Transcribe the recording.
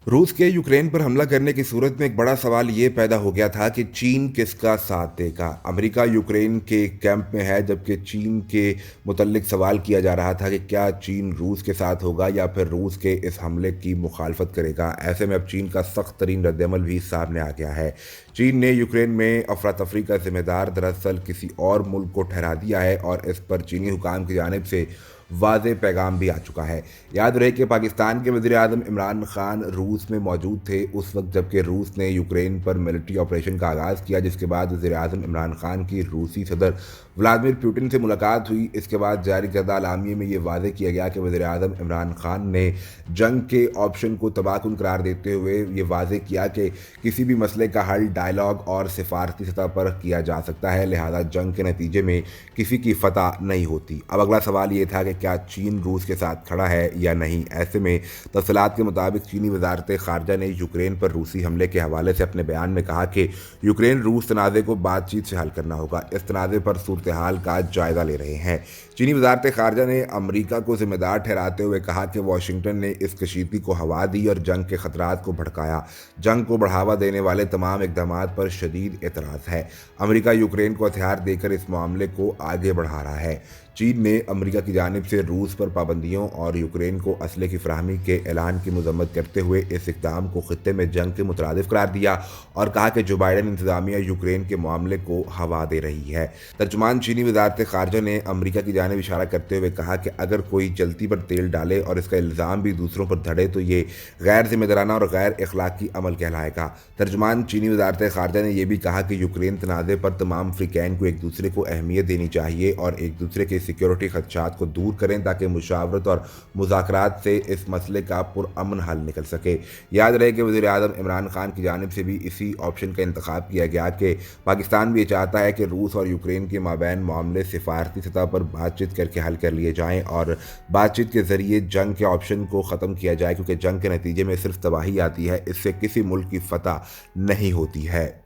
रूस के यूक्रेन पर हमला करने की सूरत में एक बड़ा सवाल ये पैदा हो गया था कि चीन किसका साथ देगा। अमेरिका यूक्रेन के कैंप में है, जबकि चीन के मुतल्लिक सवाल किया जा रहा था कि क्या चीन रूस के साथ होगा या फिर रूस के इस हमले की मुखालफत करेगा। ऐसे में अब चीन का सख्त तरीन रद्दमल भी सामने आ गया है। चीन ने यूक्रेन में अफरा तफरी का जिम्मेदार दरअसल किसी और मुल्क को ठहरा दिया है और इस पर चीनी हुकाम की जानिब से वाज़े पैगाम भी आ चुका है। याद रहे कि पाकिस्तान के वज़ीर आज़म इमरान खान रूस में मौजूद थे उस वक्त जबकि रूस ने यूक्रेन पर मिलिट्री ऑपरेशन का आगाज़ किया, जिसके बाद वज़ीर आज़म इमरान खान की रूसी सदर व्लादिमीर पुतिन से मुलाकात हुई। इसके बाद जारी करदा एलामिये में ये वाज़े किया गया कि वज़ीर आज़म इमरान खान ने जंग के ऑप्शन को तबाहकुन करार देते हुए ये वाज़े किया कि किसी भी मसले का हल डायलॉग और सिफारती सतह पर किया जा सकता है, लिहाजा जंग के नतीजे में किसी की फतह नहीं होती। अब अगला सवाल ये था कि क्या चीन रूस के साथ खड़ा है या नहीं। ऐसे में तफसीलात के मुताबिक चीनी वजारत खारजा ने यूक्रेन पर रूसी हमले के हवाले से अपने बयान में कहा कि यूक्रेन रूस तनाज़े को बातचीत से हल करना होगा। इस तनाज़े पर सूरत हाल का जायज़ा ले रहे हैं। चीनी वजारत खारजा ने अमरीका को जिम्मेदार ठहराते हुए कहा कि वाशिंगटन ने इस कशीदगी को हवा दी और जंग के खतरात को भड़काया। जंग को बढ़ावा देने वाले तमाम इकदाम पर शदीद एतराज़ है। अमरीका यूक्रेन को हथियार देकर इस मामले को आगे बढ़ा रहा है। चीन ने अमरीका की जानिब से रूस पर पाबंदियों और यूक्रेन को असले की फराहमी के ऐलान की मजम्मत करते हुए इस इक़दाम को खित्ते में जंग के मुतरादिफ करार दिया और कहा कि जो बाइडन इंतजामिया यूक्रेन के मामले को हवा दे रही है। तर्जुमान चीनी वजारत खारजा ने अमरीका की जानिब इशारा करते हुए कहा कि अगर कोई जलती पर तेल डाले और इसका इल्ज़ाम भी दूसरों पर धड़े तो ये गैर जिम्मेदाराना और गैर अखलाकी अमल कहलाएगा। तर्जुमान चीनी वजारत खारजा ने यह भी कहा कि यूक्रेन तनाज़े पर तमाम अफ्रीकैन को एक दूसरे को अहमियत देनी चाहिए और एक दूसरे के सिक्योरिटी खदशात को दूर करें ताकि मुशावरत और मुज़ाकरात से इस मसले का पुरअमन हल निकल सके। याद रहे कि वज़ीर आज़म इमरान खान की जानिब से भी इसी ऑप्शन का इंतखाब किया गया कि पाकिस्तान भी ये चाहता है कि रूस और यूक्रेन के माबैन मामले सिफारती सतह पर बातचीत करके हल कर लिए जाएँ और बातचीत के ज़रिए जंग के ऑप्शन को ख़त्म किया जाए, क्योंकि जंग के नतीजे में सिर्फ तबाही आती है, इससे किसी मुल्क की फतह नहीं होती है।